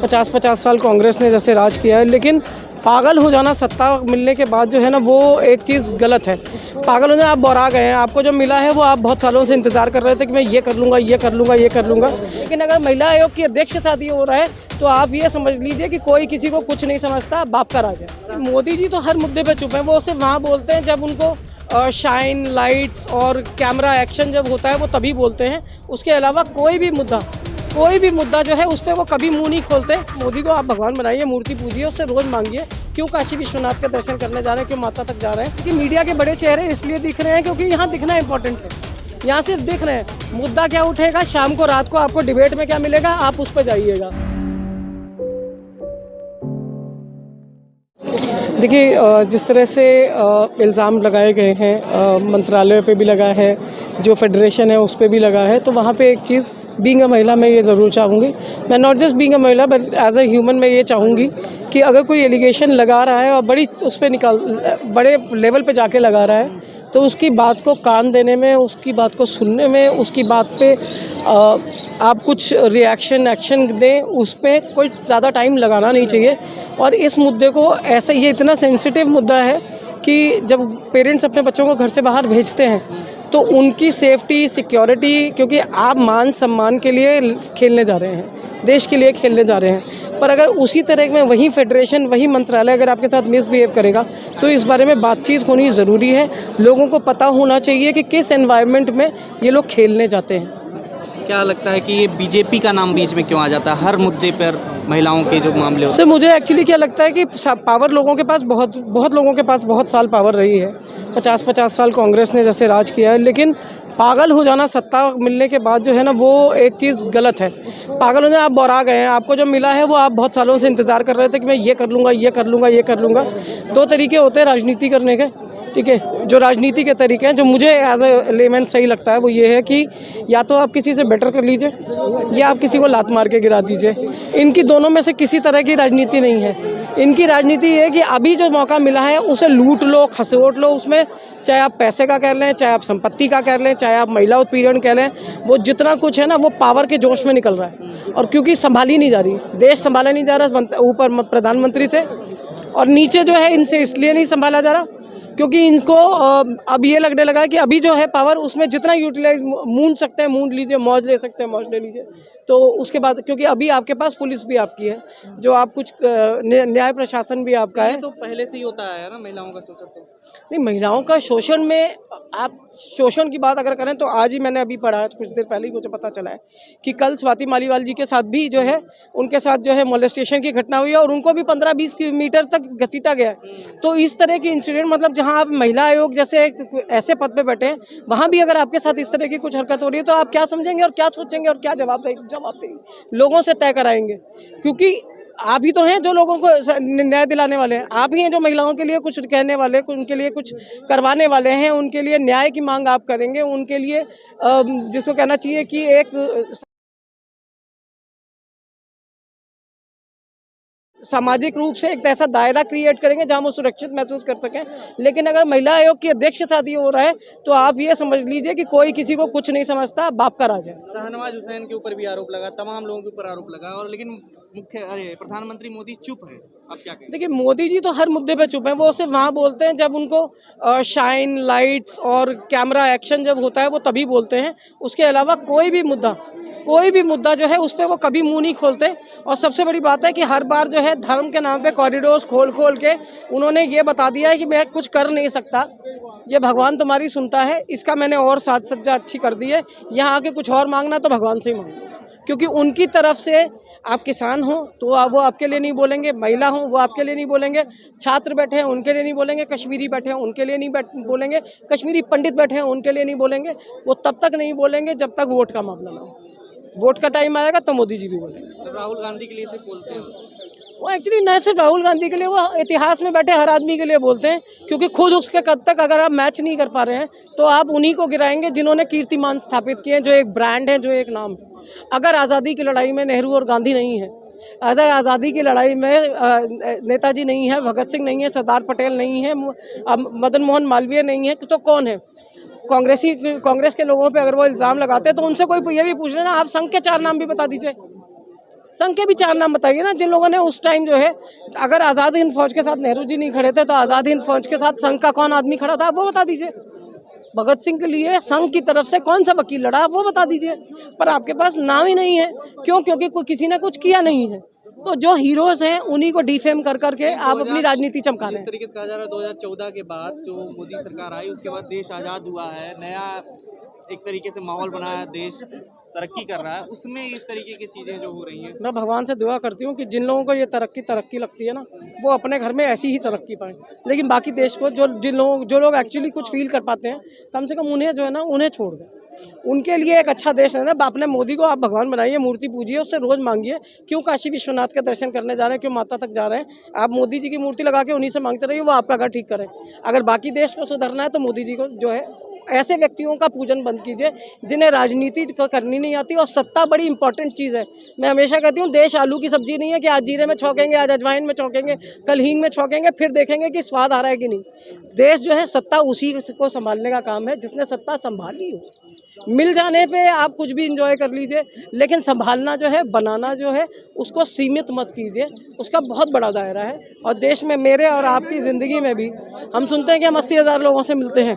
50-50 साल कांग्रेस ने जैसे राज किया है, लेकिन पागल हो जाना सत्ता मिलने के बाद जो है ना, वो एक चीज़ गलत है। पागल हो जाना, आप बौरा गए हैं, आपको जो मिला है वो आप बहुत सालों से इंतज़ार कर रहे थे कि मैं ये कर लूँगा, ये कर लूँगा, ये कर लूँगा। लेकिन अगर महिला आयोग की अध्यक्ष के साथ ये हो रहा है तो आप ये समझ लीजिए कि कोई किसी को कुछ नहीं समझता, बाप का राज है। मोदी जी तो हर मुद्दे पर चुप हैं, वो सिर्फ वहाँ बोलते हैं जब उनको शाइन लाइट्स और कैमरा एक्शन जब होता है वो तभी बोलते हैं। उसके अलावा कोई भी मुद्दा जो है उस पर वो कभी मुंह नहीं खोलते। मोदी को आप भगवान बनाइए, मूर्ति पूजिए, उससे रोज़ मांगिए क्यों काशी विश्वनाथ के दर्शन करने जा रहे हैं, क्यों माता तक जा रहे हैं। क्योंकि मीडिया के बड़े चेहरे इसलिए दिख रहे हैं क्योंकि यहाँ दिखना इंपॉर्टेंट है। यहाँ सिर्फ दिख रहे हैं, मुद्दा क्या उठेगा, शाम को रात को आपको डिबेट में क्या मिलेगा, आप उस पर जाइएगा। देखिए, जिस तरह से इल्ज़ाम लगाए गए हैं, मंत्रालय पे भी लगा है, जो फेडरेशन है उस पे भी लगा है, तो वहाँ पे एक चीज़ बीइंग अ महिला मैं ये ज़रूर चाहूँगी, मैं नॉट जस्ट बीइंग अ महिला बट एज अ ह्यूमन मैं ये चाहूँगी कि अगर कोई एलिगेशन लगा रहा है और बड़े लेवल पे जाके लगा रहा है, तो उसकी बात को कान देने में, उसकी बात को सुनने में, उसकी बात पे आप कुछ रिएक्शन एक्शन दें, उस पर कोई ज़्यादा टाइम लगाना नहीं चाहिए। और इस मुद्दे को ऐसे, ये इतना सेंसिटिव मुद्दा है कि जब पेरेंट्स अपने बच्चों को घर से बाहर भेजते हैं तो उनकी सेफ्टी सिक्योरिटी, क्योंकि आप मान सम्मान के लिए खेलने जा रहे हैं, देश के लिए खेलने जा रहे हैं, पर अगर उसी तरह में वही फेडरेशन, वही मंत्रालय अगर आपके साथ मिसबिहेव करेगा तो इस बारे में बातचीत होनी ज़रूरी है। लोगों को पता होना चाहिए कि किस एनवायरनमेंट में ये लोग खेलने जाते हैं। क्या लगता है कि ये बीजेपी का नाम बीच में क्यों आ जाता है हर मुद्दे पर, महिलाओं के जो मामले होते हैं? सर, मुझे एक्चुअली क्या लगता है कि पावर लोगों के पास बहुत लोगों के पास बहुत साल पावर रही है। 50-50 साल कांग्रेस ने जैसे राज किया है, लेकिन पागल हो जाना सत्ता मिलने के बाद जो है ना, वो एक चीज़ गलत है। पागल हो जाना, आप बौरा गए हैं, आपको जो मिला है वो आप बहुत सालों से इंतज़ार कर रहे थे कि मैं ये कर लूँगा, ये कर लूँगा, ये कर लूँगा। दो तरीके होते हैं राजनीति करने के, ठीक है। जो राजनीति के तरीके हैं, जो मुझे एज ए लेमैन सही लगता है, वो ये है कि या तो आप किसी से बेटर कर लीजिए या आप किसी को लात मार के गिरा दीजिए। इनकी दोनों में से किसी तरह की राजनीति नहीं है। इनकी राजनीति ये है कि अभी जो मौका मिला है उसे लूट लो, खसोट लो उसमें, चाहे आप पैसे का कर लें, चाहे आप संपत्ति का कर लें, चाहे आप महिला उत्पीड़न कह लें, वो जितना कुछ है ना वो पावर के जोश में निकल रहा है। और क्योंकि संभाली नहीं जा रही, देश संभाला नहीं जा रहा, ऊपर प्रधानमंत्री से, और नीचे जो है इनसे इसलिए नहीं संभाला जा रहा क्योंकि इनको अब ये लगने लगा है कि अभी जो है पावर, उसमें जितना यूटिलाइज मूंद सकते हैं मूंद लीजिए, मौज ले सकते हैं मौज ले लीजिए। तो उसके बाद, क्योंकि अभी आपके पास पुलिस भी आपकी है, जो आप कुछ न्याय प्रशासन भी आपका है। तो पहले से ही होता है ना महिलाओं का शोषण? तो नहीं, महिलाओं का शोषण में, आप शोषण की बात अगर करें तो आज ही मैंने अभी पढ़ा, कुछ देर पहले ही मुझे पता चला है कि कल स्वाति मालीवाल जी के साथ भी जो है, उनके साथ जो है मोलेस्टेशन की घटना हुई है और उनको भी 15-20 किलोमीटर तक घसीटा गया है। तो इस तरह की इंसिडेंट, मतलब जहां आप महिला आयोग जैसे ऐसे पद पे बैठे हैं, वहां भी अगर आपके साथ इस तरह की कुछ हरकत हो रही है तो आप क्या समझेंगे और क्या सोचेंगे और क्या जवाब लोगों से तय कराएंगे। क्योंकि आप ही तो हैं जो लोगों को न्याय दिलाने वाले हैं, आप ही हैं जो महिलाओं के लिए कुछ कहने वाले, उनके लिए कुछ करवाने वाले हैं, उनके लिए न्याय की मांग आप करेंगे, उनके लिए जिसको कहना चाहिए कि एक सामाजिक रूप से एक ऐसा दायरा क्रिएट करेंगे जहां वो सुरक्षित महसूस कर सकें। लेकिन अगर महिला आयोग की अध्यक्ष के साथ ये हो रहा है तो आप ये समझ लीजिए कि कोई किसी को कुछ नहीं समझता, बाप का राज है। शाहनवाज हुसैन के ऊपर भी आरोप लगा, तमाम लोगों के ऊपर आरोप लगा, और लेकिन प्रधानमंत्री मोदी चुप है। अब क्या कहें? देखिए, मोदी जी तो हर मुद्दे पे चुप हैं, वो सिर्फ वहाँ बोलते हैं जब उनको शाइन लाइट्स और कैमरा एक्शन जब होता है वो तभी बोलते हैं। उसके अलावा कोई भी मुद्दा जो है उस पर वो कभी मुंह नहीं खोलते। और सबसे बड़ी बात है कि हर बार जो है धर्म के नाम पे कॉरिडोर्स खोल के उन्होंने ये बता दिया है कि मैं कुछ कर नहीं सकता, ये भगवान तुम्हारी सुनता है। इसका मैंने और साज सज्जा अच्छी कर दी है, यहाँ आके कुछ और मांगना तो भगवान से ही मांगो, क्योंकि उनकी तरफ से आप किसान हो तो वो आपके लिए नहीं बोलेंगे, महिला हो वो आपके लिए नहीं बोलेंगे, छात्र बैठे हैं उनके लिए नहीं बोलेंगे, कश्मीरी बैठे हैं उनके लिए नहीं बोलेंगे, कश्मीरी पंडित बैठे हैं उनके लिए नहीं बोलेंगे। वो तब तक नहीं बोलेंगे जब तक वोट का मामला ना हो। वोट का टाइम आएगा तो मोदी जी भी बोलेंगे। राहुल गांधी के लिए सिर्फ बोलते हैं वो एक्चुअली न सिर्फ राहुल गांधी के लिए, वो इतिहास में बैठे हर आदमी के लिए बोलते हैं, क्योंकि खुद उसके कद तक अगर आप मैच नहीं कर पा रहे हैं तो आप उन्हीं को गिराएंगे जिन्होंने कीर्तिमान स्थापित किए हैं, जो एक ब्रांड है, जो एक नाम है। अगर आज़ादी की लड़ाई में नेहरू और गांधी नहीं है, अगर आज़ादी की लड़ाई में नेताजी नहीं है, भगत सिंह नहीं है, सरदार पटेल नहीं है, मदन मोहन मालवीय नहीं है, तो कौन है? कांग्रेस के लोगों पे अगर वो इल्ज़ाम लगाते हैं तो उनसे कोई ये भी पूछ लेना, आप संघ के 4 नाम भी बता दीजिए, संघ के भी 4 नाम बताइए ना, जिन लोगों ने उस टाइम जो है, अगर आज़ाद हिंद फौज के साथ नेहरू जी नहीं खड़े थे तो आज़ाद हिंद फौज के साथ संघ का कौन आदमी खड़ा था, वो बता दीजिए। भगत सिंह के लिए संघ की तरफ से कौन सा वकील लड़ा, वो बता दीजिए। पर आपके पास नाम ही नहीं है। क्यों? क्योंकि कोई किसी ने कुछ किया नहीं है। तो जो हीरोज हैं उन्हीं को डिफेम कर करके आप अपनी राजनीति चमका रहे जिस हैं। तरीके से कहा जा रहा है 2014 के बाद जो मोदी सरकार आई उसके बाद देश आज़ाद हुआ है, नया एक तरीके से माहौल बनाया, देश तरक्की कर रहा है, उसमें इस तरीके की चीज़ें जो हो रही हैं। मैं भगवान से दुआ करती हूँ कि जिन लोगों को ये तरक्की लगती है ना, वो अपने घर में ऐसी ही तरक्की पाएं। लेकिन बाकी देश को जो लोग एक्चुअली कुछ फील कर पाते हैं, कम से कम उन्हें जो है ना, उन्हें छोड़ दें। उनके लिए एक अच्छा देश है ना। आपने मोदी को आप भगवान बनाइए, मूर्ति पूजिए, उससे रोज़ मांगिए। क्यों काशी विश्वनाथ के दर्शन करने जा रहे हैं, क्यों माता तक जा रहे हैं, आप मोदी जी की मूर्ति लगा के उन्हीं से मांगते रहिए, वो आपका घर ठीक करें। अगर बाकी देश को सुधरना है तो मोदी जी को जो है, ऐसे व्यक्तियों का पूजन बंद कीजिए जिन्हें राजनीति करनी नहीं आती। और सत्ता बड़ी इंपॉर्टेंट चीज़ है। मैं हमेशा कहती हूँ, देश आलू की सब्जी नहीं है कि आज जीरे में छौंकेंगे, आज अजवाइन में छौंकेंगे, कल हींग में छौंकेंगे, फिर देखेंगे कि स्वाद आ रहा है कि नहीं। देश जो है, सत्ता उसी को संभालने का काम है जिसने सत्ता संभाली हो। मिल जाने पे आप कुछ भी इंजॉय कर लीजिए, लेकिन संभालना जो है, बनाना जो है, उसको सीमित मत कीजिए। उसका बहुत बड़ा दायरा है। और देश में, मेरे और आपकी ज़िंदगी में भी हम सुनते हैं कि हम 80,000 लोगों से मिलते हैं,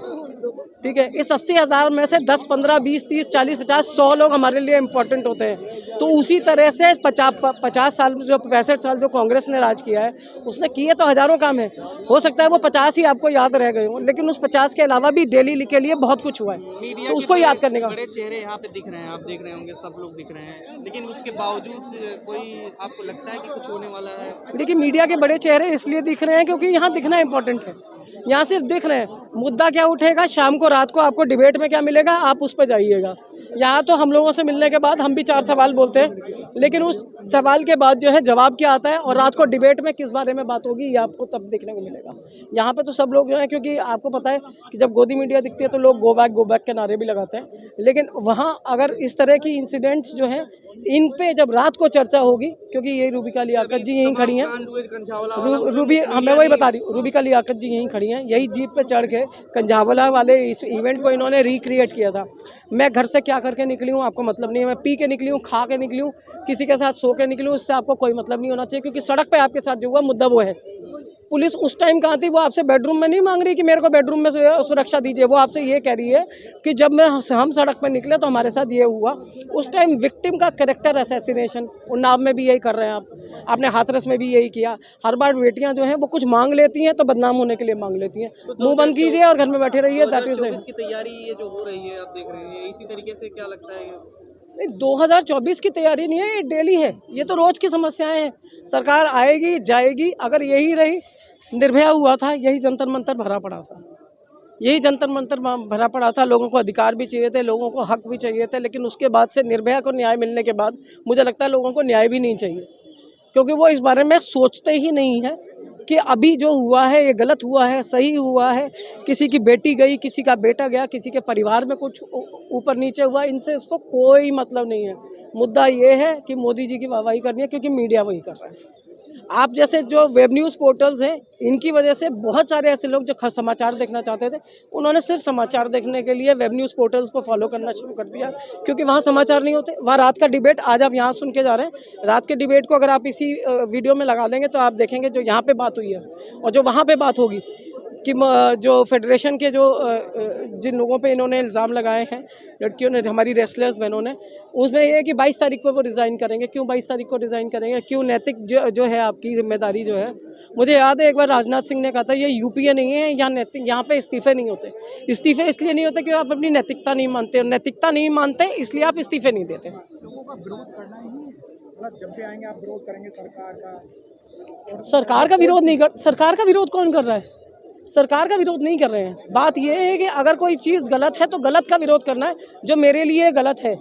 ठीक है। इस 80,000 में से 10, 15, 20, 30, 40, 50, 100 लोग हमारे लिए इम्पोर्टेंट होते हैं। तो उसी तरह से 50 साल, जो 65 साल जो कांग्रेस ने राज किया है, उसने किए तो हज़ारों काम है। हो सकता है वो 50 ही आपको याद रह गए हों, लेकिन उस 50 के अलावा भी डेली के लिए बहुत कुछ हुआ है, तो उसको याद करने का। बड़े चेहरे यहाँ पे दिख रहे हैं, आप देख रहे होंगे, सब लोग दिख रहे हैं, लेकिन उसके बावजूद कोई आपको लगता है कि कुछ होने वाला है? देखिए, मीडिया के बड़े चेहरे इसलिए दिख रहे हैं क्योंकि यहाँ दिखना इंपॉर्टेंट है। यहाँ सिर्फ दिख रहे हैं, मुद्दा क्या उठेगा, शाम को, रात को आपको डिबेट में क्या मिलेगा, आप उस पर जाइएगा। यहाँ तो हम लोगों से मिलने के बाद हम भी 4 सवाल बोलते हैं, लेकिन उस सवाल के बाद जो है जवाब क्या आता है, और रात को डिबेट में किस बारे में बात होगी, ये आपको तब देखने को मिलेगा। यहाँ पे तो सब लोग जो है, क्योंकि आपको पता है कि जब गोदी मीडिया दिखती है तो लोग गो बैक के नारे भी लगाते हैं, लेकिन वहाँ अगर इस तरह की इंसिडेंट्स जो हैं, इन पे जब रात को चर्चा होगी, क्योंकि ये रूबिका लियाकत जी यहीं खड़ी हैं, मैं वही बता रही हूँ, रूबिका लियाकत जी यहीं खड़ी हैं, यही जीप पे चढ़ के कंझावला वाले इस इवेंट को इन्होंने रिक्रिएट किया था। मैं घर से क्या करके निकली हूँ आपको मतलब नहीं है, मैं पी के निकली हूँ, खा के निकली हूँ, किसी के साथ सो के निकली हूँ, इससे आपको कोई मतलब नहीं होना चाहिए। क्योंकि सड़क पे आपके साथ जो हुआ, मुद्दा वो है। पुलिस उस टाइम कहाँ थी? वो आपसे बेडरूम में नहीं मांग रही कि मेरे को बेडरूम में सुरक्षा दीजिए, वो आपसे ये कह रही है कि जब हम सड़क पर निकले तो हमारे साथ ये हुआ। उस टाइम विक्टिम का कैरेक्टर असैसिनेशन, उन्नाव में भी यही कर रहे हैं आप, आपने हाथरस में भी यही किया। हर बार बेटियां जो हैं वो कुछ मांग लेती हैं तो बदनाम होने के लिए मांग लेती हैं। मुंह बंद कीजिए और घर में बैठे रहिए। दैट इज की तैयारी ये जो हो रही है, आप देख रहे हैं, इसी तरीके से क्या लगता है? नहीं, 2024 की तैयारी नहीं है, ये डेली है, ये तो रोज की समस्याएं हैं। सरकार आएगी जाएगी, अगर यही रही, निर्भया हुआ था, यही जंतर मंतर भरा पड़ा था, यही जंतर मंतर भरा पड़ा था। लोगों को अधिकार भी चाहिए थे, लोगों को हक भी चाहिए थे, लेकिन उसके बाद से निर्भया को न्याय मिलने के बाद मुझे लगता है लोगों को न्याय भी नहीं चाहिए, क्योंकि वो इस बारे में सोचते ही नहीं है कि अभी जो हुआ है ये गलत हुआ है, सही हुआ है। किसी की बेटी गई, किसी का बेटा गया, किसी के परिवार में कुछ ऊपर नीचे हुआ, इनसे इसको कोई मतलब नहीं है। मुद्दा ये है कि मोदी जी की वाहवाही करनी है, क्योंकि मीडिया वही कर रहा है। आप जैसे जो वेब न्यूज़ पोर्टल्स हैं, इनकी वजह से बहुत सारे ऐसे लोग जो समाचार देखना चाहते थे, उन्होंने सिर्फ समाचार देखने के लिए वेब न्यूज़ पोर्टल्स को फॉलो करना शुरू कर दिया, क्योंकि वहाँ समाचार नहीं होते। वहाँ रात का डिबेट आज आप यहाँ सुन के जा रहे हैं, रात के डिबेट को अगर आप इसी वीडियो में लगा लेंगे तो आप देखेंगे जो यहाँ पे बात हुई है और जो वहाँ पे बात होगी, कि जो फेडरेशन के जो जिन लोगों पे इन्होंने इल्ज़ाम लगाए हैं, लड़कियों ने, हमारी रेसलर्स बहनों ने, उसमें ये है कि 22 तारीख को वो रिज़ाइन करेंगे। क्यों 22 तारीख को रिज़ाइन करेंगे? क्यों? नैतिक जो है आपकी जिम्मेदारी जो है, मुझे याद है एक बार राजनाथ सिंह ने कहा था, ये यूपीए नहीं है, यहाँ नैतिक, यहाँ पे इस्तीफे नहीं होते। इस्तीफे इसलिए नहीं होते कि आप अपनी नैतिकता नहीं मानते, और नैतिकता नहीं मानते इसलिए आप इस्तीफे नहीं देते। लोगों का विरोध करना ही, मतलब जब भी आएंगे आप विरोध करेंगे सरकार का? सरकार का विरोध नहीं कर, सरकार का विरोध कौन कर रहा है? सरकार का विरोध नहीं कर रहे हैं। बात यह है कि अगर कोई चीज़ गलत है तो गलत का विरोध करना है, जो मेरे लिए गलत है।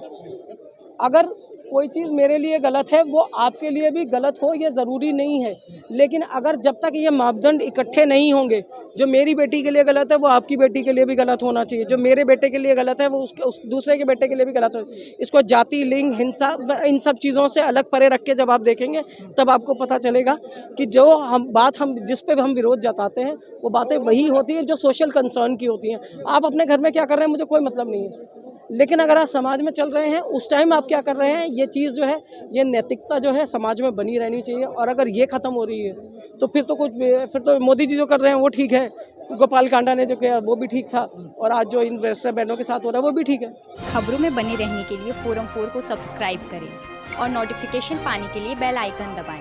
अगर कोई चीज़ मेरे लिए गलत है, वो आपके लिए भी गलत हो, ये ज़रूरी नहीं है। लेकिन अगर जब तक ये मापदंड इकट्ठे नहीं होंगे, जो मेरी बेटी के लिए गलत है वो आपकी बेटी के लिए भी गलत होना चाहिए, जो मेरे बेटे के लिए गलत है वो उस दूसरे के बेटे के लिए भी गलत हो। इसको जाति, लिंग, हिंसा, इन सब चीज़ों से अलग परे रख के जब आप देखेंगे, तब आपको पता चलेगा कि जो हम जिस पे हम विरोध जताते हैं, वो बातें वही होती हैं जो सोशल कंसर्न की होती हैं। आप अपने घर में क्या कर रहे हैं, मुझे कोई मतलब नहीं है। लेकिन अगर आप समाज में चल रहे हैं उस टाइम आप क्या कर रहे हैं, ये चीज़ जो है, ये नैतिकता जो है समाज में बनी रहनी चाहिए। और अगर ये ख़त्म हो रही है तो फिर तो मोदी जी जो कर रहे हैं वो ठीक है, गोपाल कांडा ने जो किया वो भी ठीक था, और आज जो इन वेस्टर्न बैंडों के साथ हो रहा है वो भी ठीक है। खबरों में बने रहने के लिए फोरम 4 को सब्सक्राइब करें और नोटिफिकेशन पाने के लिए बेल आइकन दबाएं।